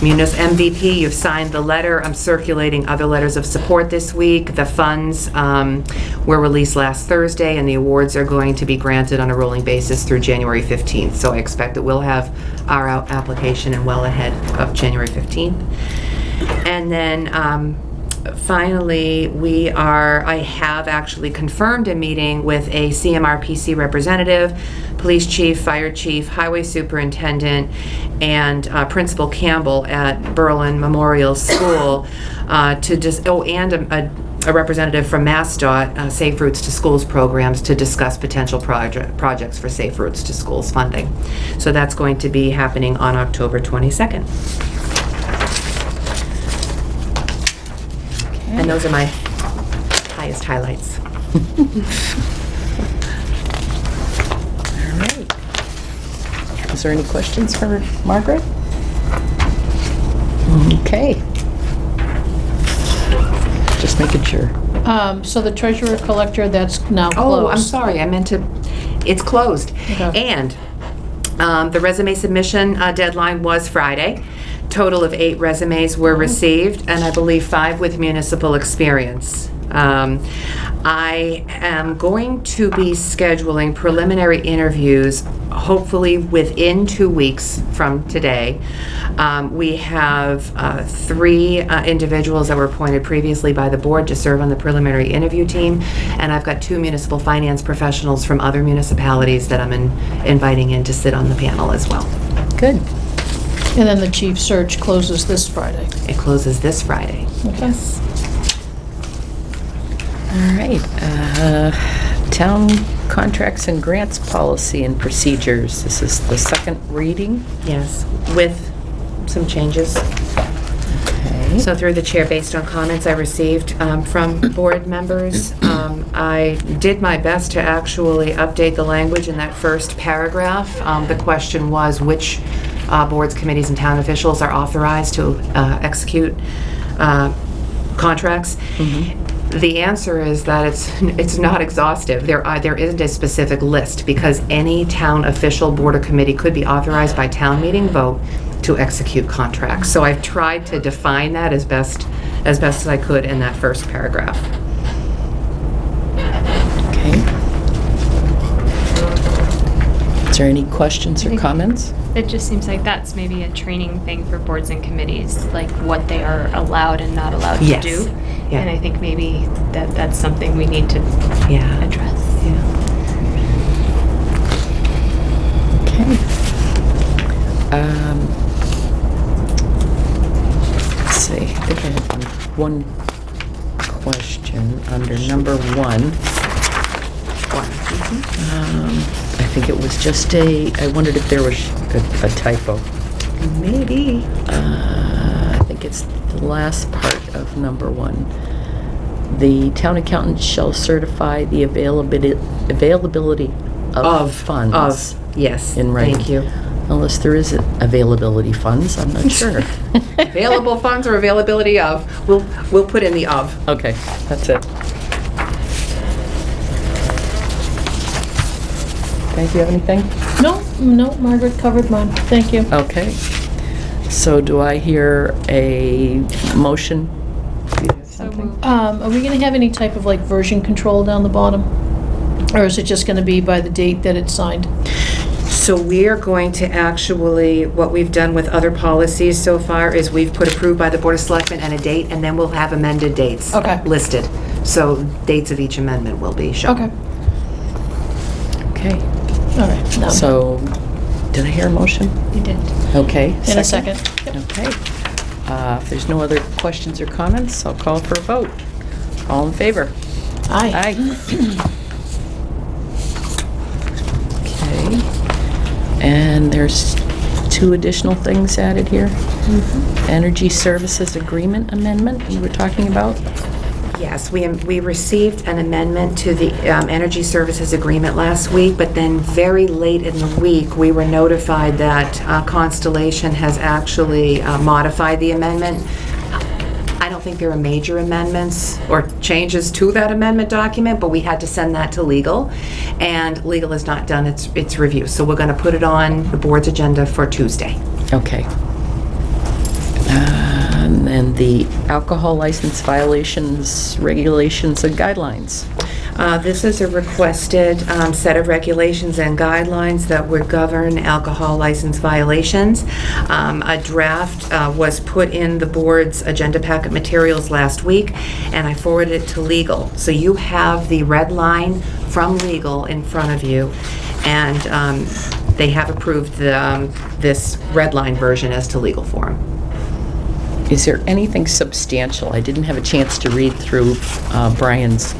[SPEAKER 5] Munis MVP, you've signed the letter. I'm circulating other letters of support this week. The funds were released last Thursday, and the awards are going to be granted on a rolling basis through January 15th. So I expect that we'll have our application in well ahead of January 15th. And then finally, I have actually confirmed a meeting with a CMRPC representative, police chief, fire chief, highway superintendent, and Principal Campbell at Berlin Memorial School and a representative from MassDOT, Safe Routes to Schools programs, to discuss potential projects for Safe Routes to Schools funding. So that's going to be happening on October 22nd. And those are my highest highlights.
[SPEAKER 1] All right. Is there any questions for Margaret? Okay. Just making sure.
[SPEAKER 3] So the treasurer collector, that's now closed.
[SPEAKER 5] Oh, I'm sorry, I meant to, it's closed.
[SPEAKER 3] Okay.
[SPEAKER 5] And the resume submission deadline was Friday. Total of 8 resumes were received, and I believe 5 with municipal experience. I am going to be scheduling preliminary interviews, hopefully within 2 weeks from today. We have 3 individuals that were appointed previously by the board to serve on the preliminary interview team, and I've got 2 municipal finance professionals from other municipalities that I'm inviting in to sit on the panel as well.
[SPEAKER 1] Good.
[SPEAKER 3] And then the chief search closes this Friday.
[SPEAKER 5] It closes this Friday.
[SPEAKER 3] Okay.
[SPEAKER 1] All right. Town contracts and grants policy and procedures. This is the second reading.
[SPEAKER 5] Yes, with some changes.
[SPEAKER 1] Okay.
[SPEAKER 5] So through the chair, based on comments I received from board members, I did my best to actually update the language in that first paragraph. The question was which boards, committees, and town officials are authorized to execute contracts. The answer is that it's not exhaustive. There isn't a specific list because any town official, board, or committee could be authorized by town meeting vote to execute contracts. So I've tried to define that as best as I could in that first paragraph.
[SPEAKER 1] Okay. Is there any questions or
[SPEAKER 2] think-
[SPEAKER 1] comments?
[SPEAKER 2] It just seems like that's maybe a training thing for boards and committees, like what they are allowed and not allowed to
[SPEAKER 5] Yes.
[SPEAKER 2] do.
[SPEAKER 5] Yeah.
[SPEAKER 2] And I think maybe that's something we need to
[SPEAKER 5] Yeah.
[SPEAKER 2] address.
[SPEAKER 1] Okay. Let's see, I think I had one question under number 1. I think it was just I wondered if there was a typo.
[SPEAKER 5] Maybe.
[SPEAKER 1] I think it's the last part of number 1. The town accountant shall certify the availability of funds.
[SPEAKER 5] Yes.
[SPEAKER 1] In writing.
[SPEAKER 5] Thank you.
[SPEAKER 1] Unless there is availability funds, I'm not sure.
[SPEAKER 5] Available funds or availability of. We'll put in the of.
[SPEAKER 1] Okay, that's it. Okay, do you have anything?
[SPEAKER 3] No, Margaret covered mine. Thank you.
[SPEAKER 1] Okay. So do I hear a motion? Do you have
[SPEAKER 2] So
[SPEAKER 1] something?
[SPEAKER 2] moved.
[SPEAKER 3] Are we gonna have any type of like version control down the bottom? Or is it just gonna be by the date that it's signed?
[SPEAKER 5] So we are going to actually, what we've done with other policies so far is we've put approved by the Board of Selectmen and a date, and then we'll have amended dates
[SPEAKER 3] Okay.
[SPEAKER 5] listed. So dates of each amendment will be shown.
[SPEAKER 3] Okay,
[SPEAKER 1] Okay,
[SPEAKER 3] all right. now I'm
[SPEAKER 1] so, did I hear a motion?
[SPEAKER 2] You did.
[SPEAKER 1] Okay.
[SPEAKER 3] done. In a second. Yep.
[SPEAKER 1] Okay. If there's no other questions or comments, I'll call for a vote. All in favor?
[SPEAKER 3] Aye.
[SPEAKER 1] Aye. Okay. And there's 2 additional things added here. Energy Services Agreement Amendment you were talking about?
[SPEAKER 5] Yes, we received an amendment to the Energy Services Agreement last week, but then very late in the week, we were notified that Constellation has actually modified the amendment. I don't think there are major amendments or changes to that amendment document, but we had to send that to legal, and legal has not done its review. So we're going to put it on the board's agenda for Tuesday.
[SPEAKER 1] Okay. And then the alcohol license violations, regulations, and guidelines.
[SPEAKER 5] This is a requested set of regulations and guidelines that would govern alcohol license violations. A draft was put in the board's agenda packet materials last week, and I forwarded it to legal. So you have the red line from legal in front of you, and they have approved this red line version as to legal form.
[SPEAKER 1] Is there anything substantial? I didn't have a chance to read through Brian's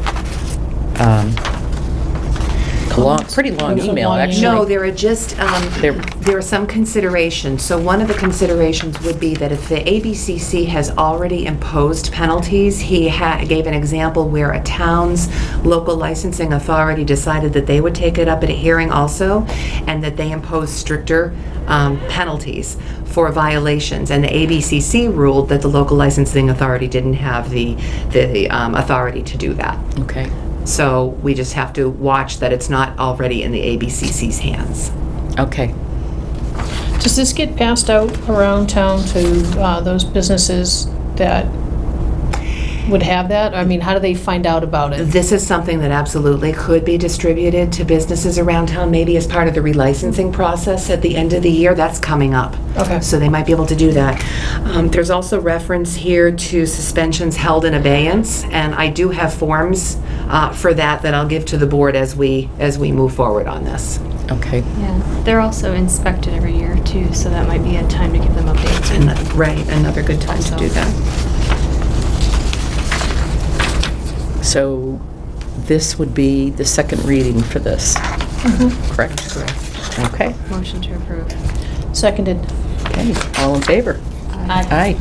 [SPEAKER 1] pretty long
[SPEAKER 3] It was a
[SPEAKER 1] email,
[SPEAKER 3] long
[SPEAKER 1] actually.
[SPEAKER 5] No, there are just,
[SPEAKER 1] There-
[SPEAKER 5] there are some considerations. So one of the considerations would be that if the ABCC has already imposed penalties, he gave an example where a town's local licensing authority decided that they would take it up at a hearing also, and that they imposed stricter penalties for violations. And the ABCC ruled that the local licensing authority didn't have the authority to do that.
[SPEAKER 1] Okay.
[SPEAKER 5] So we just have to watch that it's not already in the ABCC's hands.
[SPEAKER 1] Okay.
[SPEAKER 3] Does this get passed out around town to those businesses that would have that? I mean, how do they find out about it?
[SPEAKER 5] This is something that absolutely could be distributed to businesses around town, maybe as part of the relicensing process at the end of the year. That's coming up.
[SPEAKER 3] Okay.
[SPEAKER 5] So they might be able to do that. There's also reference here to suspensions held in abeyance, and I do have forms for that I'll give to the board as we move forward on this.
[SPEAKER 1] Okay.
[SPEAKER 2] Yeah, they're also inspected every year too, so that might be a time to give them updates.
[SPEAKER 5] Right, another good time to do that.
[SPEAKER 1] So this would be the second reading for this, correct?
[SPEAKER 5] Correct.
[SPEAKER 1] Okay.
[SPEAKER 2] Motion to approve.
[SPEAKER 3] Seconded.
[SPEAKER 1] Okay, all in favor?
[SPEAKER 3] Aye.
[SPEAKER 1] Aye.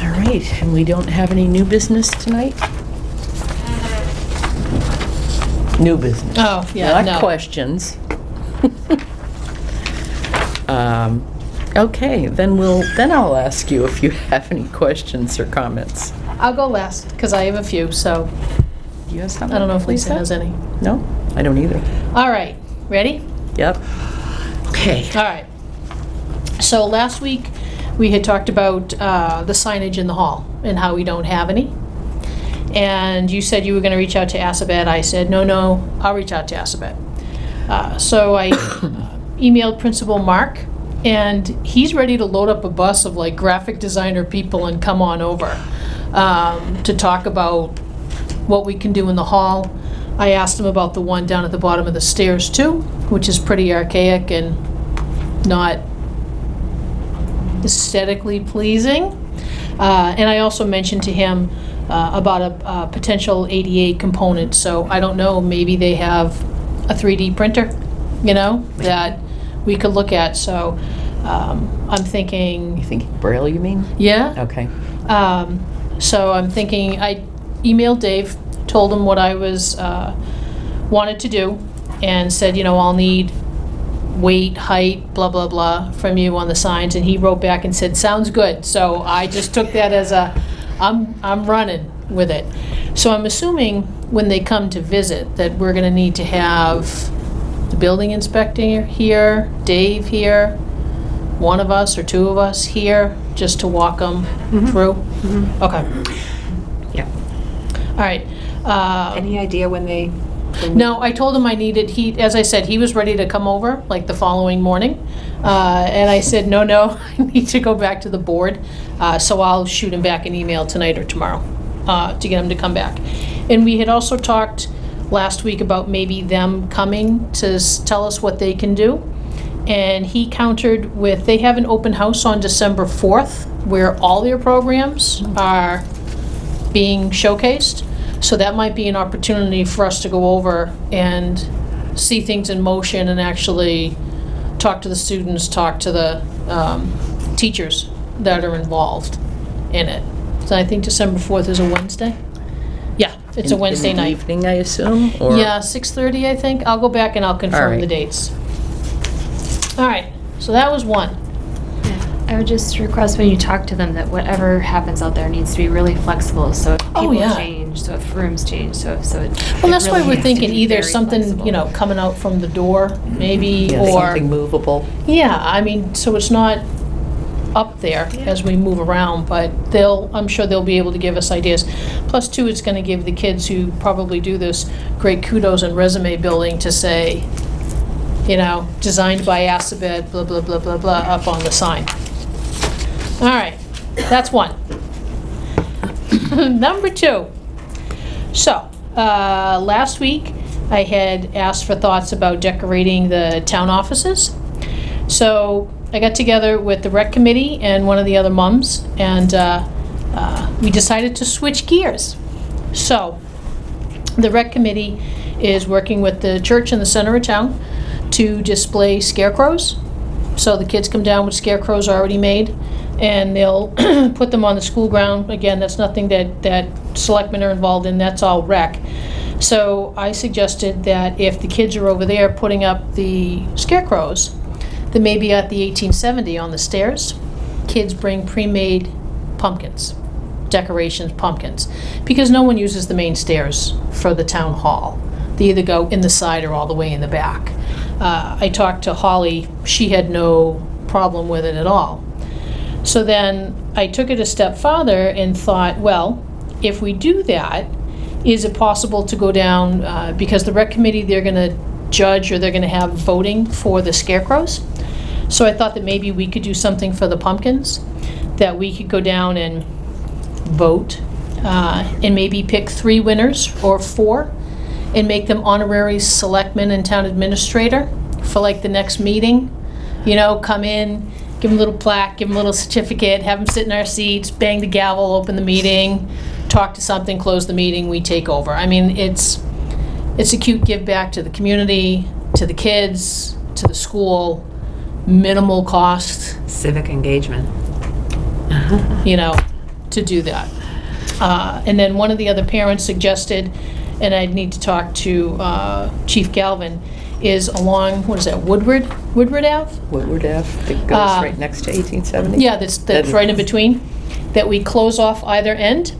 [SPEAKER 1] All right, and we don't have any new business tonight? New business.
[SPEAKER 3] Oh, yeah, no.
[SPEAKER 1] Not questions. Okay, then I'll ask you if you have any questions or comments.
[SPEAKER 3] I'll go last, because I have a few, so
[SPEAKER 1] You have something?
[SPEAKER 3] I don't know if Lisa has any.
[SPEAKER 1] No, I don't either.
[SPEAKER 3] All right, ready?
[SPEAKER 1] Yep.
[SPEAKER 5] Okay.
[SPEAKER 3] All right. So last week, we had talked about the signage in the hall and how we don't have any. And you said you were going to reach out to Assabet. I said, no, I'll reach out to Assabet. So I emailed Principal Mark, and he's ready to load up a bus of like graphic designer people and come on over to talk about what we can do in the hall. I asked him about the one down at the bottom of the stairs too, which is pretty archaic and not aesthetically pleasing. And I also mentioned to him about a potential ADA component. So I don't know, maybe they have a 3D printer, that we could look at. So I'm thinking,
[SPEAKER 1] You think Braille, you mean?
[SPEAKER 3] yeah.
[SPEAKER 1] Okay.
[SPEAKER 3] So I'm thinking, I emailed Dave, told him what I was wanted to do, and said, I'll need weight, height, blah, blah, blah, from you on the signs. And he wrote back and said, sounds good. So I just took that as I'm running with it. So I'm assuming when they come to visit that we're going to need to have the building inspector here, Dave here, one of us or two of us here, just to walk them through? Okay.
[SPEAKER 5] Yeah.
[SPEAKER 3] All right.
[SPEAKER 5] Any idea when they?
[SPEAKER 3] No, I told him I needed, as I said, he was ready to come over, like the following morning. And I said, no, I need to go back to the board. So I'll shoot him back an email tonight or tomorrow to get him to come back. And we had also talked last week about maybe them coming to tell us what they can do. And he countered with, they have an open house on December 4th where all their programs are being showcased. So that might be an opportunity for us to go over and see things in motion and actually talk to the students, talk to the teachers that are involved in it. So I think December 4th is a Wednesday? Yeah, it's a Wednesday
[SPEAKER 1] In the
[SPEAKER 3] night.
[SPEAKER 1] evening, I assume? Or-
[SPEAKER 3] Yeah, 6:30, I think. I'll go back and I'll confirm
[SPEAKER 1] right.
[SPEAKER 3] the dates. All right, so that was one.
[SPEAKER 2] I would just request when you talk to them that whatever happens out there needs to be really flexible, so if
[SPEAKER 3] Oh,
[SPEAKER 2] people
[SPEAKER 3] yeah.
[SPEAKER 2] change, so if rooms change, so it
[SPEAKER 3] Well, that's why
[SPEAKER 2] really
[SPEAKER 3] we're
[SPEAKER 2] needs to
[SPEAKER 3] thinking
[SPEAKER 2] be
[SPEAKER 3] either
[SPEAKER 2] very
[SPEAKER 3] something,
[SPEAKER 2] flexible.
[SPEAKER 3] coming out from the door, maybe,
[SPEAKER 1] Yeah,
[SPEAKER 3] or...
[SPEAKER 1] something movable.
[SPEAKER 3] Yeah, I mean, so it's not up there as we move around, but I'm sure they'll be able to give us ideas. Plus, too, it's gonna give the kids who probably do this great kudos and resume building to say, designed by Assabet, blah, blah, blah, blah, blah, up on the sign. All right, that's one. Number two. So, last week, I had asked for thoughts about decorating the town offices. So, I got together with the rec committee and one of the other mums, and we decided to switch gears. So, the rec committee is working with the church in the center of town to display scarecrows. So the kids come down with scarecrows already made, and they'll put them on the school ground. Again, that's nothing that selectmen are involved in, that's all rec. So I suggested that if the kids are over there putting up the scarecrows, then maybe at the 1870 on the stairs, kids bring pre-made pumpkins, decorations, pumpkins, because no one uses the main stairs for the town hall. They either go in the side or all the way in the back. I talked to Holly, she had no problem with it at all. So then I took it a step farther and thought, well, if we do that, is it possible to go down, because the rec committee, they're gonna judge or they're gonna have voting for the scarecrows. So I thought that maybe we could do something for the pumpkins, that we could go down and vote, and maybe pick 3 winners or 4, and make them honorary selectmen and town administrator for like the next meeting. You know, come in, give them a little plaque, give them a little certificate, have them sit in our seats, bang the gavel, open the meeting, talk to something, close the meeting, we take over. I mean, it's a cute give back to the community, to the kids, to the school, minimal cost,
[SPEAKER 5] Civic engagement.
[SPEAKER 3] you know, to do that. And then one of the other parents suggested, and I'd need to talk to Chief Galvin, is along, what is that, Woodward Ave?
[SPEAKER 1] Woodward Ave, that goes right next to 1870?
[SPEAKER 3] Yeah, that's right in between, that we close off either end,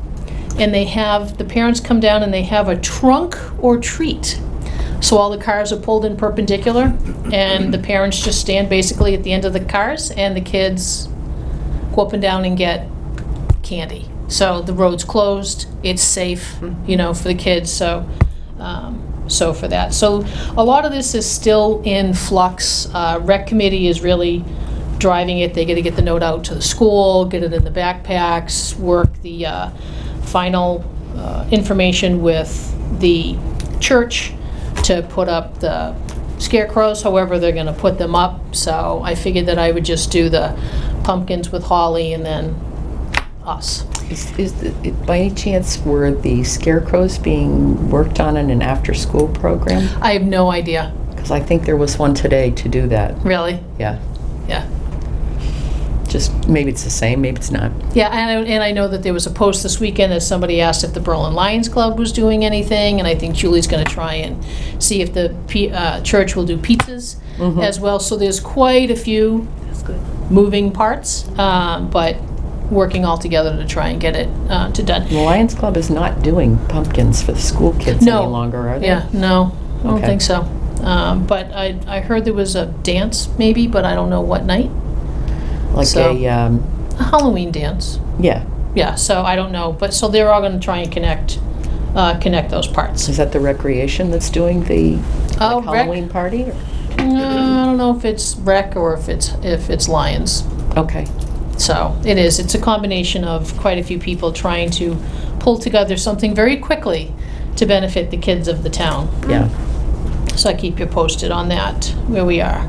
[SPEAKER 3] and they have, the parents come down and they have a trunk or treat. So all the cars are pulled in perpendicular, and the parents just stand basically at the end of the cars, and the kids go up and down and get candy. So the road's closed, it's safe, you know, for the kids, so for that. So a lot of this is still in flux. Rec committee is really driving it. They gotta get the note out to the school, get it in the backpacks, work the final information with the church to put up the scarecrows, however they're gonna put them up. So I figured that I would just do the pumpkins with Holly and then us.
[SPEAKER 1] By any chance, were the scarecrows being worked on in an after-school program?
[SPEAKER 3] I have no idea,
[SPEAKER 1] Because I think there was one today to do that.
[SPEAKER 3] really.
[SPEAKER 1] Yeah.
[SPEAKER 3] Yeah.
[SPEAKER 1] Just, maybe it's the same, maybe it's not.
[SPEAKER 3] Yeah, and I know that there was a post this weekend that somebody asked if the Berlin Lions Club was doing anything, and I think Julie's gonna try and see if the church will do pizzas as well. So there's quite a few moving parts, but working all together to try and get it to done.
[SPEAKER 1] The Lions Club is not doing pumpkins for the school kids
[SPEAKER 3] No.
[SPEAKER 1] any longer, are they?
[SPEAKER 3] Yeah, no, I don't
[SPEAKER 1] Okay.
[SPEAKER 3] think so. But I heard there was a dance maybe, but I don't know what night.
[SPEAKER 1] Like
[SPEAKER 3] So-
[SPEAKER 1] a,
[SPEAKER 3] A Halloween dance.
[SPEAKER 1] yeah.
[SPEAKER 3] Yeah, so I don't know, but so they're all gonna try and connect those parts.
[SPEAKER 1] Is that the recreation that's doing the
[SPEAKER 3] Oh,
[SPEAKER 1] like,
[SPEAKER 3] rec?
[SPEAKER 1] Halloween party?
[SPEAKER 3] I don't know if it's rec or if it's Lions.
[SPEAKER 1] Okay.
[SPEAKER 3] So it is. It's a combination of quite a few people trying to pull together something very quickly to benefit the kids of the town.
[SPEAKER 1] Yeah.
[SPEAKER 3] So I keep you posted on that, where we are.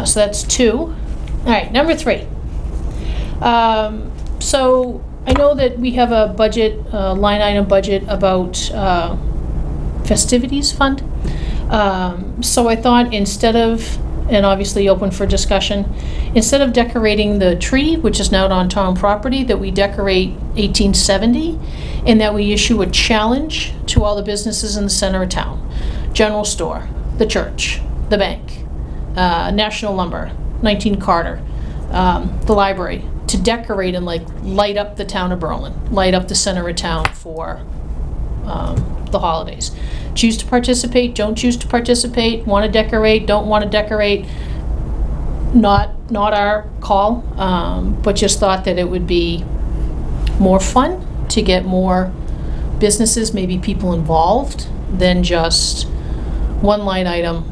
[SPEAKER 3] So that's 2. All right, number 3. So I know that we have a budget, line item budget about festivities fund. So I thought instead of, and obviously open for discussion, instead of decorating the tree, which is now on town property, that we decorate 1870, and that we issue a challenge to all the businesses in the center of town. General store, the church, the bank, National Lumber, 19 Carter, the library, to decorate and like light up the town of Berlin, light up the center of town for the holidays. Choose to participate, don't choose to participate, want to decorate, don't want to decorate, not our call, but just thought that it would be more fun to get more businesses, maybe people involved, than just one line item,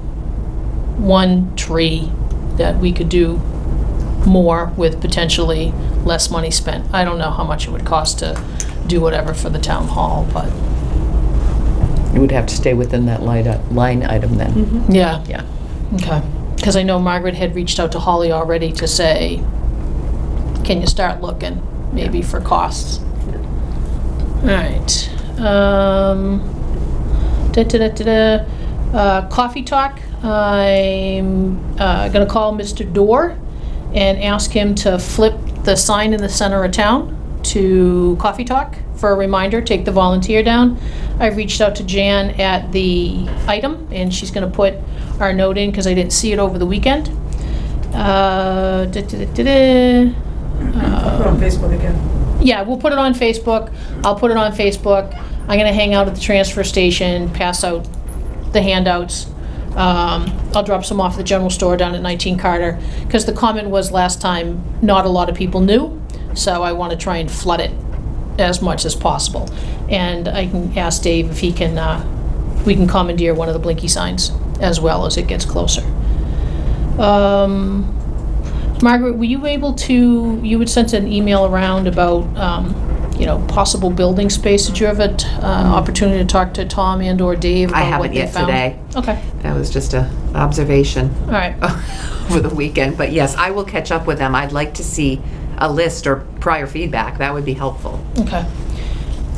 [SPEAKER 3] one tree, that we could do more with potentially less money spent. I don't know how much it would cost to do whatever for the town hall, but
[SPEAKER 1] It would have to stay within that line item then.
[SPEAKER 3] yeah.
[SPEAKER 1] Yeah.
[SPEAKER 3] Okay. Because I know Margaret had reached out to Holly already to say, can you start looking maybe for costs? All right. Coffee talk. I'm gonna call Mr. Dorr and ask him to flip the sign in the center of town to coffee talk for a reminder, take the volunteer down. I reached out to Jan at the item, and she's gonna put our note in, because I didn't see it over the weekend.
[SPEAKER 4] I'll put it on Facebook again.
[SPEAKER 3] Yeah, we'll put it on Facebook. I'll put it on Facebook. I'm gonna hang out at the transfer station, pass out the handouts, I'll drop some off at the general store down at 19 Carter, because the comment was last time, not a lot of people knew, so I want to try and flood it as much as possible. And I can ask Dave if he can, we can commandeer one of the blinky signs as well as it gets closer. Margaret, were you able to, you had sent an email around about, possible building space. Did you have an opportunity to talk to Tom and/or Dave
[SPEAKER 5] I
[SPEAKER 3] about what
[SPEAKER 5] haven't
[SPEAKER 3] they
[SPEAKER 5] yet
[SPEAKER 3] found?
[SPEAKER 5] today.
[SPEAKER 3] Okay,
[SPEAKER 5] That was just a observation
[SPEAKER 3] all right.
[SPEAKER 5] over the weekend. But yes, I will catch up with them. I'd like to see a list or prior feedback. That would be helpful.
[SPEAKER 3] Okay.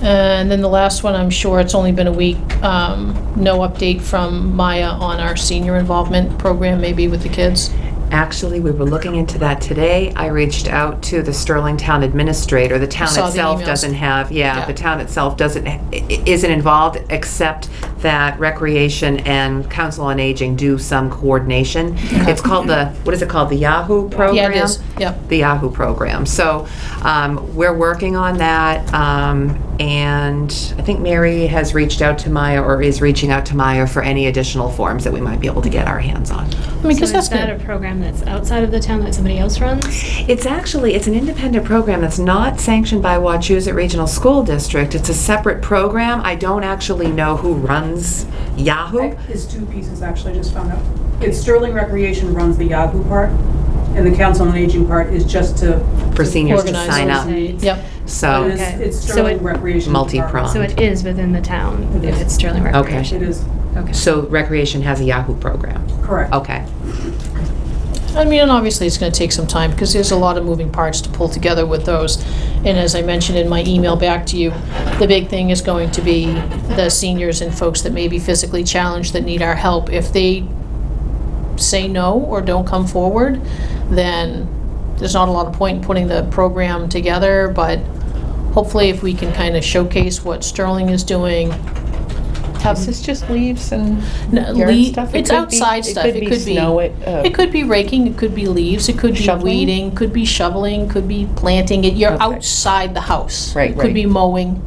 [SPEAKER 3] And then the last one, I'm sure it's only been a week, no update from Maya on our senior involvement program, maybe with the kids?
[SPEAKER 5] Actually, we were looking into that today. I reached out to the Sterling Town Administrator. The town
[SPEAKER 3] Saw the
[SPEAKER 5] itself
[SPEAKER 3] emails.
[SPEAKER 5] doesn't have,
[SPEAKER 3] Yeah.
[SPEAKER 5] the town itself isn't involved, except that Recreation and Council on Aging do some coordination. It's called what is it called? The Yahoo program?
[SPEAKER 3] Yeah, it is, yep.
[SPEAKER 5] The Yahoo program. So we're working on that, and I think Mary has reached out to Maya, or is reaching out to Maya for any additional forms that we might be able to get our hands on.
[SPEAKER 3] I mean, because
[SPEAKER 2] So
[SPEAKER 3] that's
[SPEAKER 2] is that
[SPEAKER 3] good.
[SPEAKER 2] a program that's outside of the town that somebody else runs?
[SPEAKER 5] It's an independent program that's not sanctioned by Wachusett Regional School District. It's a separate program. I don't actually know who runs Yahoo.
[SPEAKER 4] There's two pieces, actually, I just found out. It's Sterling Recreation runs the Yahoo part, and the Council on Aging part is just to.
[SPEAKER 5] For seniors to
[SPEAKER 3] Organize
[SPEAKER 5] sign
[SPEAKER 3] those
[SPEAKER 5] up.
[SPEAKER 4] needs.
[SPEAKER 3] Yep.
[SPEAKER 5] So,
[SPEAKER 4] It is-
[SPEAKER 2] Okay.
[SPEAKER 4] It's
[SPEAKER 2] So
[SPEAKER 4] Sterling
[SPEAKER 2] it-
[SPEAKER 4] Recreation.
[SPEAKER 5] Multi-pronged.
[SPEAKER 2] So it is within the town,
[SPEAKER 4] It
[SPEAKER 2] if
[SPEAKER 4] is.
[SPEAKER 2] it's Sterling Recreation?
[SPEAKER 4] It is,
[SPEAKER 2] Okay.
[SPEAKER 5] so Recreation has a Yahoo program.
[SPEAKER 4] correct.
[SPEAKER 5] Okay.
[SPEAKER 3] I mean, and obviously it's going to take some time because there's a lot of moving parts to pull together with those. And as I mentioned in my email back to you, the big thing is going to be the seniors and folks that may be physically challenged that need our help. If they say no or don't come forward, then there's not a lot of point in putting the program together. But hopefully if we can kind of showcase what Sterling is doing, have
[SPEAKER 1] Is this just leaves and
[SPEAKER 3] No,
[SPEAKER 1] yard stuff? It
[SPEAKER 3] it's
[SPEAKER 1] could be-
[SPEAKER 3] outside stuff. It could be
[SPEAKER 1] snow,
[SPEAKER 3] it could be raking, it could be leaves, it could be
[SPEAKER 1] Shoveling?
[SPEAKER 3] weeding, could be shoveling, could be planting. You're
[SPEAKER 1] Okay.
[SPEAKER 3] outside the house.
[SPEAKER 1] Right,
[SPEAKER 3] It could
[SPEAKER 1] right.
[SPEAKER 3] be mowing.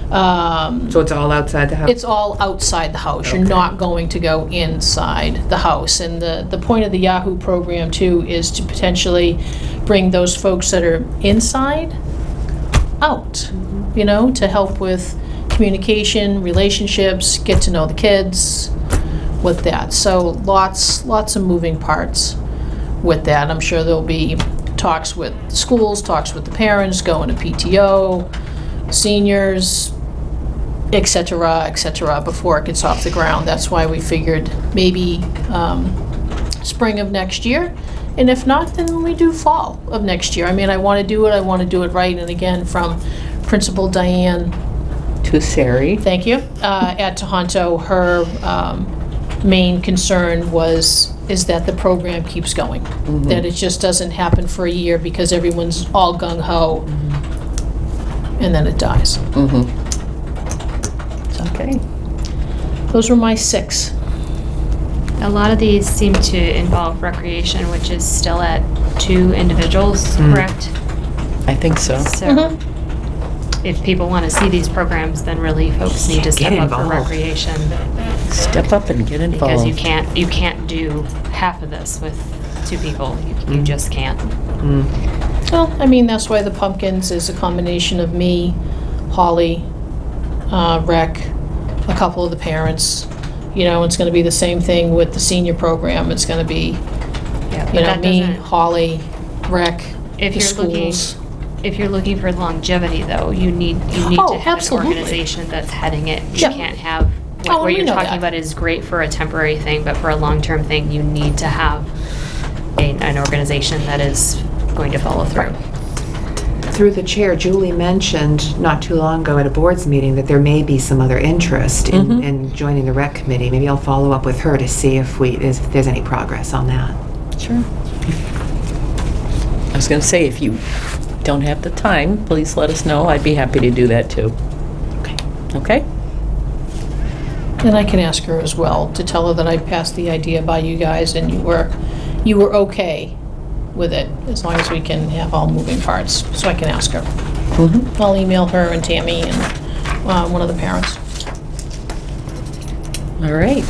[SPEAKER 5] So it's all outside the house?
[SPEAKER 3] It's all outside the house. You're not going to go inside the house. And the point of the Yahoo program too is to potentially bring those folks that are inside out, to help with communication, relationships, get to know the kids with that. So lots of moving parts with that. I'm sure there'll be talks with schools, talks with the parents, going to PTO, seniors, et cetera, before it gets off the ground. That's why we figured maybe spring of next year. And if not, then we do fall of next year. I mean, I want to do it right. And again, from Principal Diane,
[SPEAKER 1] To Sari.
[SPEAKER 3] thank you, at Tohoto, her main concern is that the program keeps going. That it just doesn't happen for a year because everyone's all gung-ho, and then it dies.
[SPEAKER 1] Okay.
[SPEAKER 3] Those were my 6.
[SPEAKER 2] A lot of these seem to involve recreation, which is still at 2 individuals, correct?
[SPEAKER 1] I think so.
[SPEAKER 2] So if people want to see these programs, then really folks need to step
[SPEAKER 5] Get
[SPEAKER 2] up for
[SPEAKER 5] involved.
[SPEAKER 2] recreation.
[SPEAKER 1] Step up and get involved.
[SPEAKER 2] Because you can't do half of this with 2 people. You just can't.
[SPEAKER 3] Well, I mean, that's why the Pumpkins is a combination of me, Holly, Rec, a couple of the parents. It's going to be the same thing with the senior program. It's going to be,
[SPEAKER 2] Yeah, but that
[SPEAKER 3] me,
[SPEAKER 2] doesn't-
[SPEAKER 3] Holly, Rec,
[SPEAKER 2] If
[SPEAKER 3] the
[SPEAKER 2] you're looking,
[SPEAKER 3] schools.
[SPEAKER 2] if you're looking for longevity, though, you need
[SPEAKER 3] Oh,
[SPEAKER 2] to have
[SPEAKER 3] absolutely.
[SPEAKER 2] an organization that's heading it. You
[SPEAKER 3] Yep.
[SPEAKER 2] can't have
[SPEAKER 3] Oh,
[SPEAKER 2] what
[SPEAKER 3] we
[SPEAKER 2] you're
[SPEAKER 3] know
[SPEAKER 2] talking
[SPEAKER 3] that.
[SPEAKER 2] about is great for a temporary thing, but for a long-term thing, you need to have an organization that is going to follow through.
[SPEAKER 5] Through the chair, Julie mentioned not too long ago at a board's meeting that there may be some other interest in joining the rec committee. Maybe I'll follow up with her to see if there's any progress on that.
[SPEAKER 1] Sure. I was going to say, if you don't have the time, please let us know. I'd be happy to do that too.
[SPEAKER 5] Okay.
[SPEAKER 1] Okay?
[SPEAKER 3] And I can ask her as well, to tell her that I passed the idea by you guys and you were okay with it, as long as we can have all moving parts, so I can ask her. I'll email her and Tammy and one of the parents.
[SPEAKER 1] All right.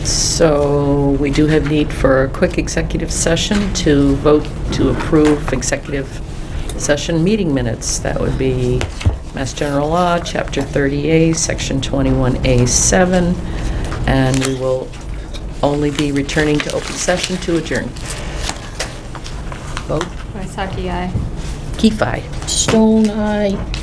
[SPEAKER 1] So we do have need for a quick executive session to vote to approve executive session meeting minutes. That would be Mass General Law, Chapter 30A, Section 21A7, and we will only be returning to open session to adjourn. Vote.
[SPEAKER 2] Waisaki, aye.
[SPEAKER 1] Keefe, aye.
[SPEAKER 3] Stone Eye.